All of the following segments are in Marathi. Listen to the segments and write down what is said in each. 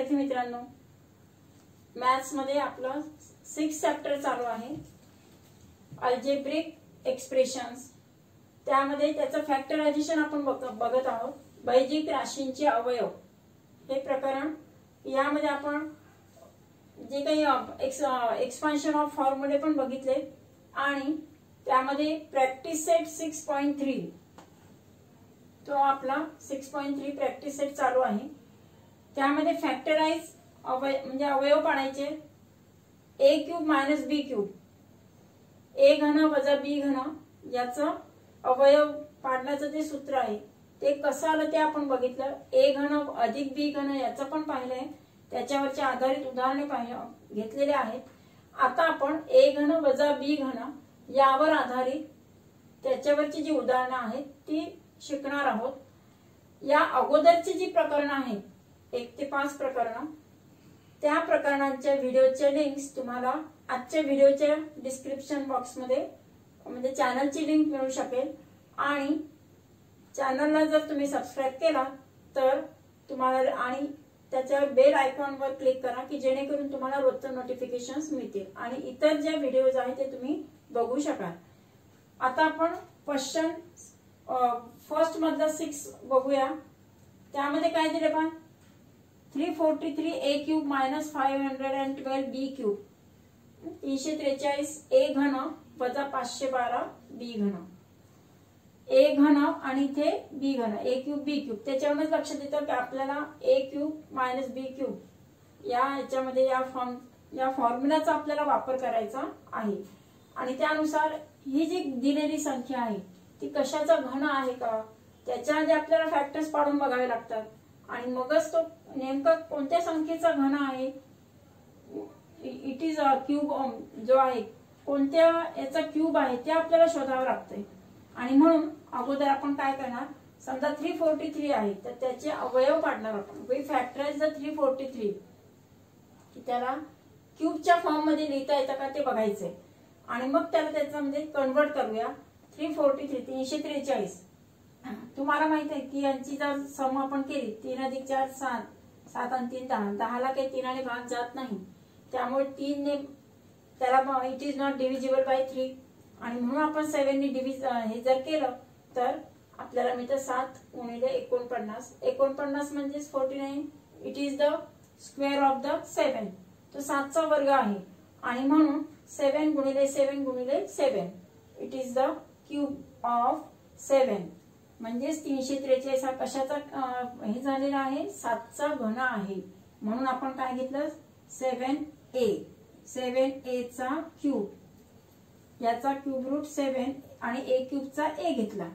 विद्यार्थी मित्रांनो, मॅथ्स मध्ये आपलं 6 चॅप्टर चालू आहे, अल्जेब्रिक एक्सप्रेशन्स। त्यामध्ये त्याचं फॅक्टरायझेशन आपण बघत आहोत। बैजिक राशींचे अवयव हे प्रकरण, यामध्ये आपण जे काही एक्सपान्शन ऑफ फॉर्म्युले पण बघितले आणि त्यामध्ये प्रॅक्टिस सेट 6.3 तो आपला 6.3 प्रॅक्टिस सेट चालू आहे। त्यामध्ये फॅक्टराइज म्हणजे अवयव पाडायचे। a cube minus b cube, a घन वजा b घन याचं अवयव पाडण्याचं जे सूत्र आहे ते कसं आलं ते आपण बघितलं। a घन अधिक b घन याचं पण पाहिलंय, त्याच्यावरचे आधारित उदाहरणे घेतलेले आहेत। आता आपण a घन वजा b घन यावर आधारित त्याच्यावरची जी उदाहरणं आहेत ती शिकणार आहोत। या अगोदरची जी प्रकरणं आहेत 1 ते 5 प्रकरणं, त्या प्रकरणांच्या व्हिडिओच्या लिंक्स तुम्हाला आजच्या व्हिडिओच्या डिस्क्रिप्शन बॉक्समध्ये म्हणजे चॅनलची लिंक मिळू शकेल। आणि चॅनलला जर तुम्ही सबस्क्राइब केला तर तुम्हाला आणि त्याच्यावर बेल आयकॉनवर क्लिक करा की जेणेकरून तुम्हाला रोजचे नोटिफिकेशन्स मिळतील आणि इतर जे व्हिडिओज आहेत ते तुम्ही बघू शकाल। आता आपण क्वेश्चन फर्स्ट मधला 6 बघूया। त्यामध्ये काय दिले पहा, 343 a cube minus 512 b cube, 343 a घन वजा 512 b घन, a घन आणि इथे b घन, a क्यूब b क्यूब। त्याच्यावरूनच लक्षात येतं की आपल्याला a cube minus b cube याच्यामध्ये या फॉर्म्युलाचा आपल्याला वापर करायचा आहे। आणि त्यानुसार ही जी दिलेली संख्या आहे ती कशाचा घन आहे का त्याच्या आधी आपल्याला फॅक्टर्स पाडून बघावे लागतात आणि मगच तो नेमका कोणत्या संख्येचा घन आहे, इट इज क्यूब जो आहे कोणत्या याचा क्यूब आहे ते आपल्याला शोधावं लागतंय। आणि म्हणून अगोदर आपण काय करणार, समजा 343 आहे तर त्याचे अवयव पाडणार आपण। वी फॅक्टराइज द 343 की त्याला क्यूबच्या फॉर्म मध्ये लिहिता येतं का ते बघायचंय आणि मग त्याला त्याच्यामध्ये कन्वर्ट करूया। 343 तुम्हाला माहित आहे की यांची जर सम आपण केली 3 अधिक 4 7, 7 आणि 3 10, 10 ला काही 3 ने भाग जात नाही, त्यामुळे 3 ने त्याला it is not divisible by 3 आणि म्हणून आपण 7 ने हे जर केलं तर आपल्याला मिळतं 7 गुणिले 49, 49 म्हणजे 49, it is the square of the 7, तो 7 चा वर्ग आहे आणि म्हणून 7 गुणिले 7 गुणिले 7 it is the cube of 7 म्हणजे 343 हा कशाचा हे झालेला आहे, 7 चा घन आहे। म्हणून आपण काय घेतलं 7a चा क्यूब, याचा क्यूब रूट 7 आणि a क्यूब चा a घेतला।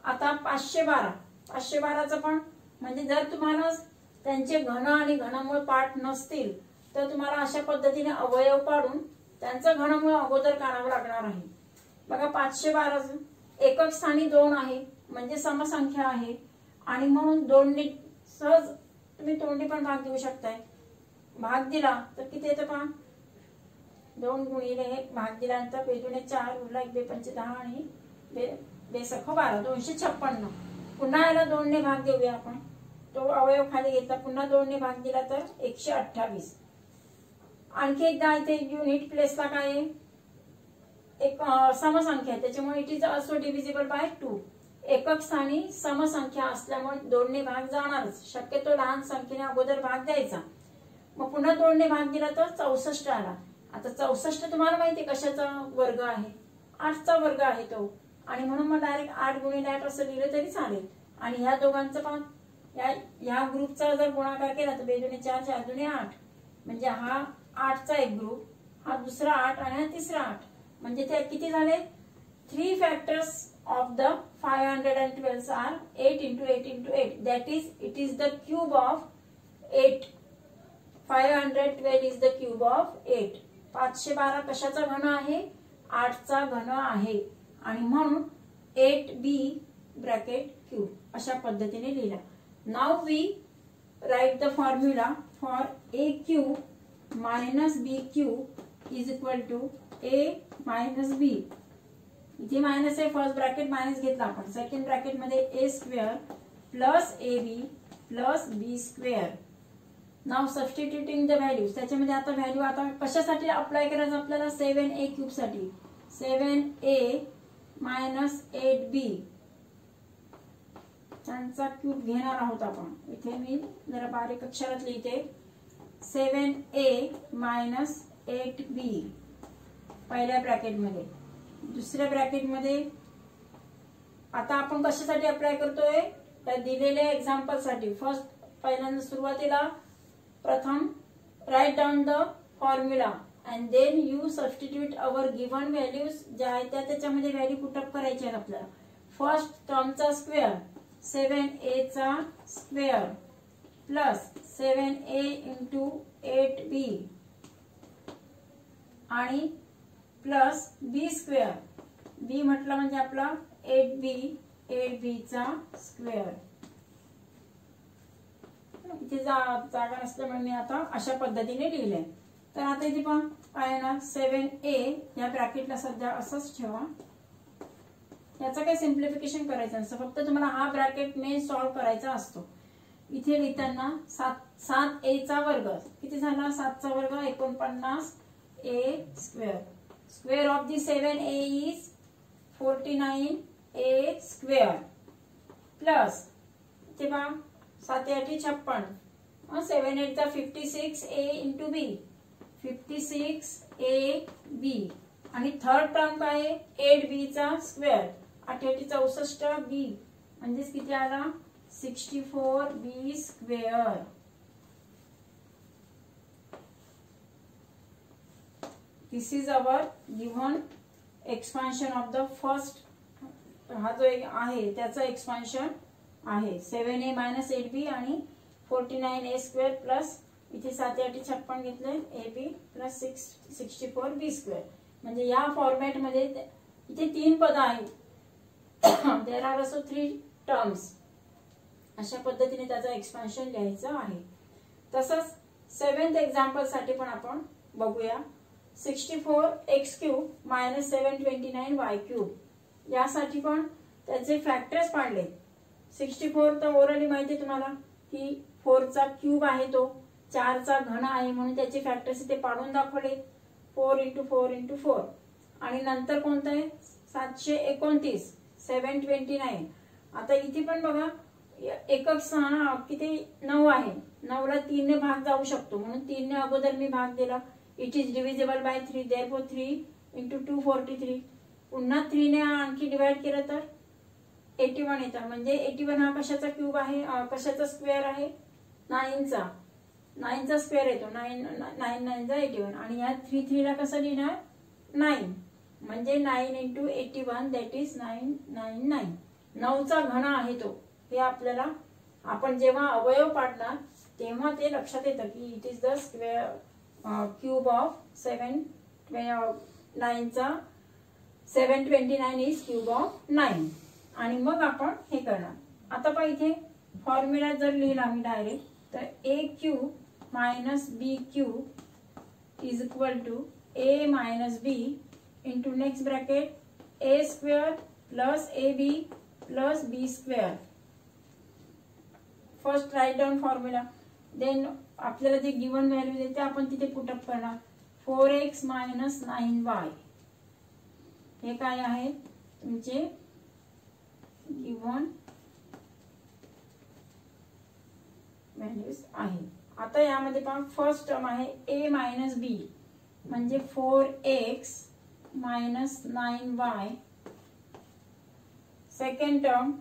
आता 512 चा पण म्हणजे जर तुम्हाला त्यांचे घन आणि घनमूळ पाठ नसतील तर तुम्हाला अशा पद्धतीने अवयव पाडून त्यांचं घनमूळ अगोदर काढावं लागणार आहे। बघा 512 एकक स्थानी 2 आहे म्हणजे समसंख्या आहे आणि म्हणून 2 ने सहज तुम्ही तोंडी पण भाग देऊ शकताय। भाग दिला तर किती येतं पहा, 2 गुणिले भाग दिल्यानंतर बेदुने 4 उरला 1 2 5 10 आणि बेसख 12, 256। पुन्हा याला 2 ने भाग देऊया आपण, तो अवयव खाली घेतला, पुन्हा 2 ने भाग दिला तर 128। आणखी एकदा इथे युनिट प्लेसला काय आहे, एक समसंख्या आहे त्याच्यामुळे it is also divisible by 2। एकक स्थानी समसंख्या असल्यामुळे 2 ने भाग जाणारच, शक्यतो लहान संख्येने अगोदर भाग द्यायचा। मग पुन्हा 2 ने भाग दिला तर 64 आला। आता 64 तुम्हाला माहिती आहे कशाचा वर्ग आहे, 8 चा वर्ग आहे तो, आणि म्हणून मग डायरेक्ट 8 गुणिले 8 असं लिहिलं तरी चालेल। आणि ह्या दोघांचं पण या ग्रुपचा जर गुणाकार केला तर बेदुने 4 4 दुने 8 म्हणजे हा 8 चा एक ग्रुप, हा दुसरा 8 आणि हा तिसरा 8 म्हणजे ते किती झाले, 3 factors of the 512 are 8 into 8 into 8, that is it is the cube of 8, 512 is the cube of 8। 512 कशाचा घन आहे, 8 चा घन आहे आणि म्हणून 8b ब्रॅकेट क्यूब अशा पद्धतीने लिहिला। Now we write the formula for a cube minus b cube is equal to a minus b। इथे मायनस आहे, फर्स्ट ब्रॅकेट मायनस घेतला आपण, सेकंड ब्रॅकेट मध्ये a square plus ab plus b square now substituting the values, त्याच्यामध्ये आता व्हॅल्यू आता कशासाठी अप्लाय करायचं आपल्याला, 7a क्यूब साठी. 7a मायनस 8b त्यांचा क्यूब घेणार आहोत आपण. इथे मी जरा बारीक अक्षरात लिहिते. 7a मायनस 8b पहिल्या ब्रॅकेटमध्ये. दुसऱ्या ब्रॅकेटमध्ये आता आपण कशासाठी अप्लाय करतोय, तर दिलेल्या एक्झाम्पल साठी. फर्स्ट पहिल्यांदा सुरुवातीला प्रथम write down the formula and then you substitute our given values ज्या आहेत त्याच्यामध्ये व्हॅल्यू पुटअप करायचे आहेत आपल्याला. फर्स्ट टर्मचा स्क्वेअर 7a चा square plus 7a into 8b आणि प्लस b स्क्वेअर. b म्हटलं म्हणजे आपला 8b चा स्क्वेअर. इथे जागा नसल्यामुळे मी आता अशा पद्धतीने लिहिले. तर आता इथे पहा काय येणार, 7a या ब्रॅकेटला सध्या असंच ठेवा. याचं काही सिम्प्लिफिकेशन करायचं नसतं, फक्त तुम्हाला हा ब्रॅकेट मेन सॉल्व्ह करायचा असतो. इथे लिहिताना 7a चा वर्ग किती झाला, 7 चा वर्ग 49a square. Square of the 7a is 49a square plus इथे पहा 7 8 56, 7 8 चा 56a इंटू b 56ab आणि थर्ड टर्म काय आहे 8b चा स्क्वेअर 8 8 64b म्हणजेच किती आला 64b square. This is our given expansion of the first. हा जो आहे त्याचा एक्सपान्शन आहे 7a मायनस 8b आणि 49a स्क्वेअर प्लस इथे 7 8 56 घेतले ab प्लस 64b स्क्वेअर. म्हणजे या फॉर्मॅट मध्ये इथे 3 पद आहेत. There are also 3 terms. अशा पद्धतीने त्याचा एक्सपान्शन लिहायचं आहे. तसंच 7th एक्झाम्पल साठी पण आपण बघूया. 64x cube minus 729y cube यासाठी पण त्याचे फॅक्टर्स पाडले. 64 तर ओरली माहिती आहे तुम्हाला की 4 चा क्यूब आहे, तो 4 चा घन आहे म्हणून त्याचे फॅक्टर्स इथे पाडून दाखवले 4 इंटू 4 इंटू 4. आणि नंतर कोणतं आहे 729 729. आता इथे पण बघा एकक स्थान किती 9 आहे, 9 ला 3 ने भाग जाऊ शकतो म्हणून 3 ने अगोदर मी भाग दिला. It is divisible by 3 therefore 3 into 2 43. पुन्हा 3 ने आणखी डिवाइड केलं तर 81 येतं. म्हणजे 81 हा कशाचा क्यूब आहे, कशाचा स्क्वेअर आहे 9 चा स्क्वेअर येतो. 9 9 चा 81 आणि या 3 3 ला कसं लिहिणार 9 म्हणजे 9 इंटू 81 दॅट इज 999. 9 चा घन आहे तो. हे आपल्याला आपण जेव्हा अवयव पाडणार तेव्हा ते लक्षात येतं की it is the square cube of 9 चा 729 इज क्यूब ऑफ 9. आणि मग आपण हे करणार. आता पहा इथे फॉर्म्युला जर लिहिला मी डायरेक्ट तर a cube minus b cube is equal to a minus b into next bracket a square plus ab plus b square. First write down formula. Then आपल्याला जे गिव्हन व्हॅल्यू देते आपण तिथे पुटअप करणार. 4x मायनस 9y हे काय आहे तुमचे गिव्हन व्हॅल्यूज आहे. आता यामध्ये पहा फर्स्ट टर्म आहे a मायनस b म्हणजे 4x minus 9y. Second term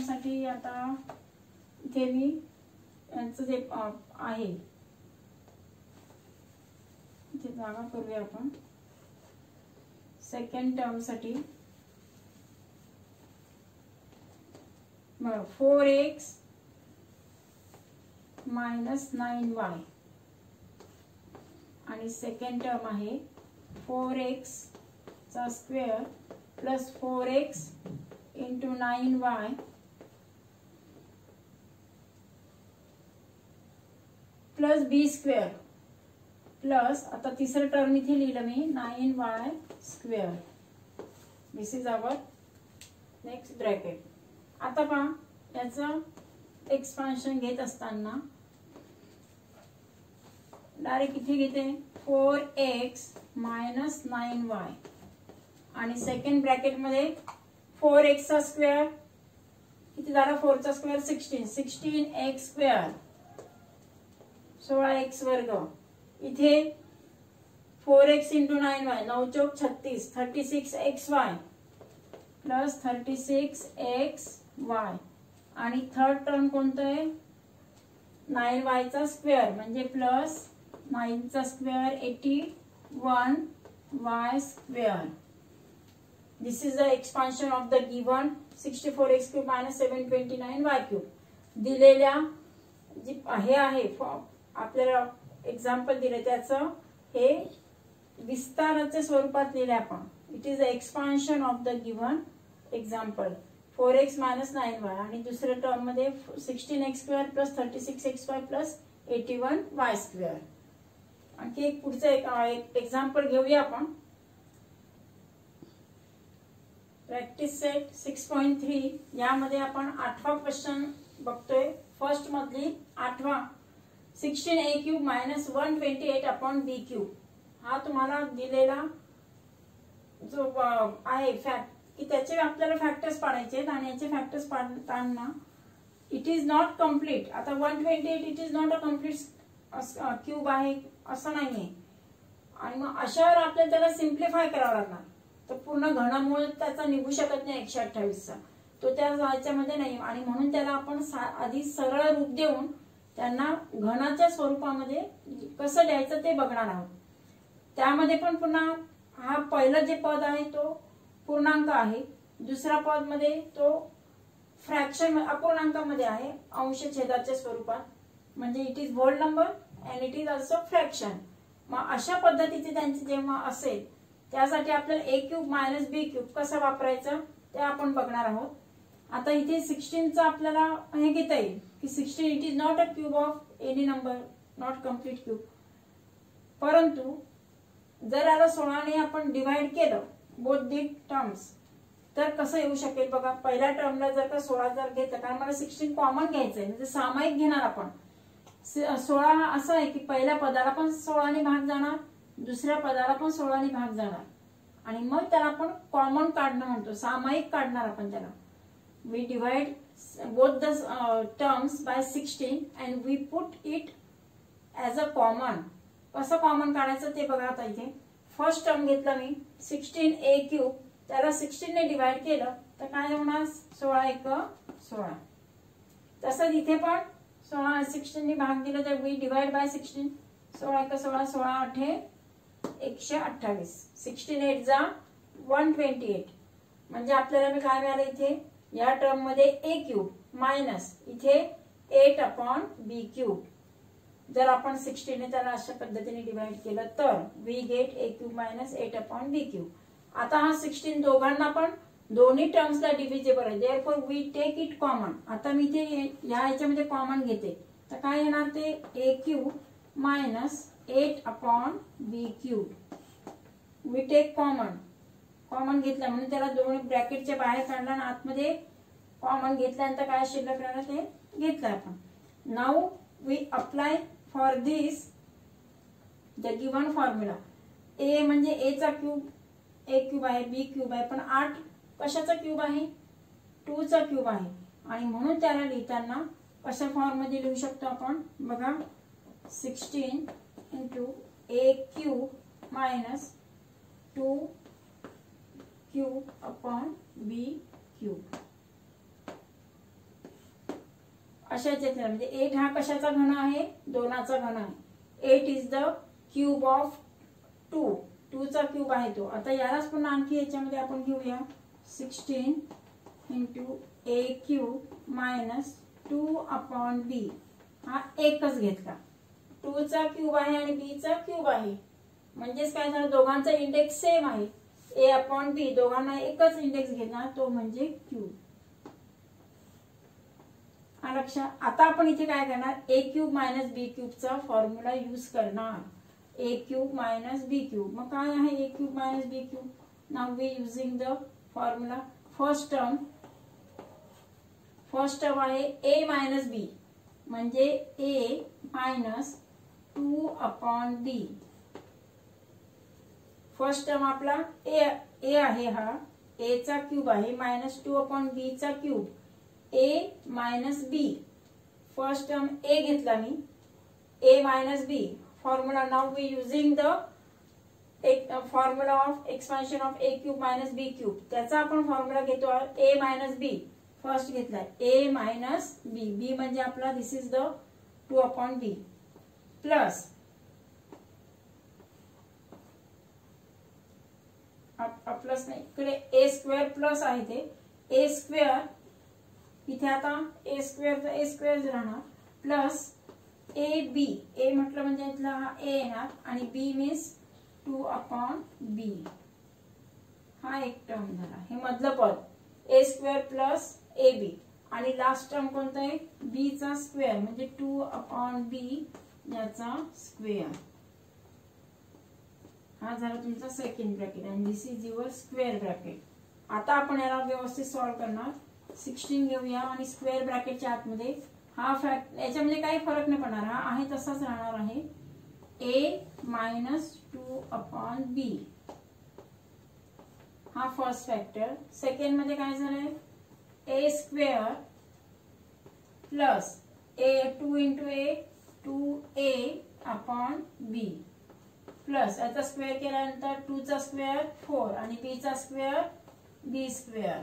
साठी आता इथे मी यांचं जे आहे इथे जागा करूया आपण. सेकंड टर्म साठी 4x मायनस 9y आणि सेकंड टर्म आहे 4x चा square plus 4x into 9y plus b square plus आता तिसरं टर्म इथे लिहिलं मी 9y square. This is our next bracket. आता पहा याचं एक्सपान्शन घेत असताना डायरेक्ट इथे घेते 4x मायनस 9y आणि सेकंड ब्रॅकेट मध्ये 4x चा स्क्वेअर किती झाला 4 चा स्क्वेअर 16x स्क्वेअर 16x वर्ग इथे 4x इंटू 9y 9 चौक 36 36xy प्लस 36xy आणि थर्ड टर्म कोणतं आहे 9y चा स्क्वेअर म्हणजे प्लस 9 चा square 81y square. This is the expansion of the given 64x cube minus 729y cube. दिलेल्या जी हे आहे आपल्याला एक्झाम्पल दिले त्याचं हे विस्ताराच्या स्वरूपात लिहिले आपण. It is the expansion of the given example 4x minus 9y आणि दुसऱ्या टर्म मध्ये 16x square plus 36xy plus 81y square. आणखी एक पुढचं एक एक्झाम्पल घेऊया आपण. प्रॅक्टिस सेट 6.3 यामध्ये आपण 8वा क्वेश्चन बघतोय. फर्स्ट मधली 8वा 16a cube minus 128 upon b cube. हा तुम्हाला दिलेला जो आहे फॅक्ट की त्याचे आपल्याला फॅक्टर्स पाडायचे आहेत आणि याचे फॅक्टर्स पाडताना इट इज नॉट कम्प्लीट. आता 128 it is not a complete cube आहे असं नाहीये आणि मग अशावर आपल्याला त्याला सिम्प्लिफाय करावं लागणार. तर पूर्ण घनमूळ त्याचा निघू शकत नाही 128चा तो त्या ह्याच्यामध्ये नाही आणि म्हणून त्याला आपण आधी सरळ रूप देऊन त्यांना घनाच्या स्वरूपामध्ये कसं द्यायचं ते बघणार आहोत. त्यामध्ये पण पुन्हा हा पहिलं जे पद आहे तो पूर्णांक आहे. दुसरा पद मध्ये तो फ्रॅक्शन अपूर्णांकामध्ये आहे अंश छेदाच्या स्वरूपात म्हणजे it is whole number and it is also fraction. मग अशा पद्धतीचे त्यांचे जेव्हा असेल त्यासाठी आपल्याला a cube minus b cube कसं वापरायचं ते आपण बघणार आहोत. आता इथे 16 चा आपल्याला हे घेता येईल की 16 it is not a cube of any number not complete cube. परंतु जर याला 16 ने आपण डिवाइड केलं बोथ दी टर्म्स तर कसं येऊ शकेल बघा. पहिल्या टर्मला जर का 16 जर घेतलं कारण मला 16 कॉमन घ्यायचंय म्हणजे सामायिक घेणार आपण. 16 हा असं आहे की पहिल्या पदाला पण 16 ने भाग जाणार दुसऱ्या पदाला पण 16 ने भाग जाणार आणि मग त्याला आपण कॉमन काढणं म्हणतो सामायिक काढणार आपण त्याला. We divide both the terms by 16 and we put it as a common. कसं कॉमन काढायचं ते बघा. आता इथे फर्स्ट टर्म घेतला मी 16a क्यूब त्याला 16 ने डिवाइड केलं तर काय होणार 16 एक 16. तसंच इथे पण 16 ने भाग दिला तर वी डिवाइड बाय 16 16 एक 16 16 आठे 128 16 8 जा 128 म्हणजे आपल्याला मी काय मिळालं इथे या टर्म मध्ये a क्यूब मायनस इथे 8 अपॉन b क्यूब. जर आपण 16 ने त्याला अशा पद्धतीने डिवाइड केलं तर we get a cube minus 8 upon b cube. आता हा 16 दोघांना पण दोन्ही टर्म्सला डिव्हिजिबल आहे therefore we take it common. आता मी ते या ह्याच्यामध्ये कॉमन घेते तर काय येणार ते a cube minus 8 upon b cube. We take common common घेतलं म्हणून त्याला दोन ब्रॅकेटच्या बाहेर काढला आणि आतमध्ये कॉमन घेतल्यानंतर काय शिल्लक राहिलं ते घेतलं आपण. Now we apply for this the given formula. A म्हणजे ए चा क्यूब a क्यूब आहे b क्यूब आहे पण 8 कशाचा क्यूब आहे 2 चा क्यूब आहे आणि म्हणून त्याला लिहिताना कशा फॉर्म मध्ये लिहू शकतो आपण बघा 16 into a cube minus 2 cube upon b cube. अशाच म्हणजे 8 हा कशाचा घन आहे 2चा घन आहे. 8 इज द क्यूब ऑफ 2 2 चा क्यूब आहे तो. आता यालाच पुन्हा आणखी याच्यामध्ये आपण घेऊया 16 into a cube minus 2 upon b. हा एकच घेतला 2 चा क्यूब आहे आणि b चा क्यूब आहे म्हणजेच काय झालं दोघांचा इंडेक्स सेम आहे a अपॉन b दोघांना एकच इंडेक्स घेणार तो म्हणजे क्यूब. लक्षात. आता आपण इथे काय करणार a क्यूब मायनस b क्यूबचा फॉर्म्युला यूज करणार. a cube minus b cube मग काय आहे a cube minus b cube. Now we using the formula. First term आहे a मायनस b म्हणजे a minus 2/b. First term आपला ए आहे, हा ए चा क्यूब आहे, मायनस 2/b चा cube, a minus b. First term a घेतला मी, a minus b. Formula now we using the formula of expansion of a cube minus b cube. त्याचा आपण फॉर्म्युला घेतो a मायनस बी. फर्स्ट घेतलाय a मायनस बी. बी म्हणजे आपला this is the 2/b plus plus नाही, इकडे ए स्क्वेअर प्लस आहे ते ए स्क्वेअर. इथे आता ए स्क्वेअर राहणार प्लस ए बी. ए म्हटलं म्हणजे इथला हा ए येणार आणि बी मीन्स 2/b. हा एक टर्म झाला, हे मधलं पद ए स्क्वेअर प्लस ए बी. आणि लास्ट टर्म कोणता आहे, बी चा स्क्वेअर म्हणजे 2/b याचा स्क्वेअर. हा झाला तुमचा सेकंड ब्रॅकेट आणि दिस इज युअर स्क्वेअर ब्रॅकेट. आता आपण याला व्यवस्थित सॉल्व्ह करणार. 16 घेऊया आणि स्क्वेअर ब्रॅकेटच्या आतमध्ये हा फॅक्ट, याच्यामध्ये काही फरक नाही पडणार, हा आहे तसाच राहणार आहे. ए मायनस 2/b हा फर्स्ट फॅक्टर. सेकंड मध्ये काय झालंय, ए स्क्वेअर प्लस ए 2 इंटू ए 2a/b प्लस याचा स्क्वेअर केल्यानंतर 2 चा स्क्वेअर 4 आणि b चा स्क्वेअर b स्क्वेअर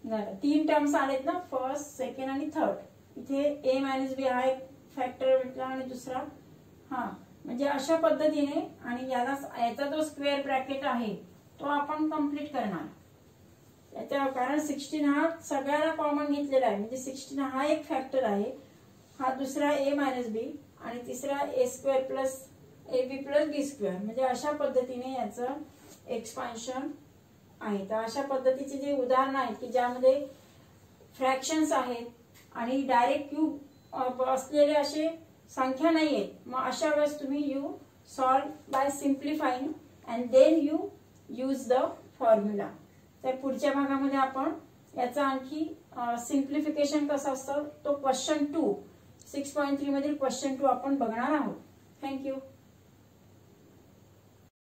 झालं. 3 टर्म्स आलेत ना, फर्स्ट सेकंड आणि थर्ड. इथे a मायनस बी हा एक फॅक्टर भेटला आणि दुसरा हा. म्हणजे अशा पद्धतीने आणि याचा जो स्क्वेअर ब्रॅकेट आहे तो आपण कंप्लीट करणार. याच्या कारण 16 हा सगळ्याला कॉमन घेतलेला आहे, म्हणजे 16 हा एक फॅक्टर आहे, हा दुसरा a मायनस बी आणि तिसरा a square plus a b plus b square. म्हणजे अशा पद्धतीने याचं एक्सपान्शन आहे. तर अशा पद्धतीचे जे उदाहरण आहेत की ज्यामध्ये फ्रॅक्शन्स आहेत आणि डायरेक्ट क्यूब असलेले असे संख्या नाही आहेत, मग अशा वेळेस तुम्ही you solve by simplifying and then you use the formula. तर पुढच्या भागामध्ये आपण याचा आणखी सिम्प्लिफिकेशन कसं असतं तो क्वेश्चन 2 6.3 मधील क्वेश्चन 2 आपण बघणार आहोत. थँक्यू.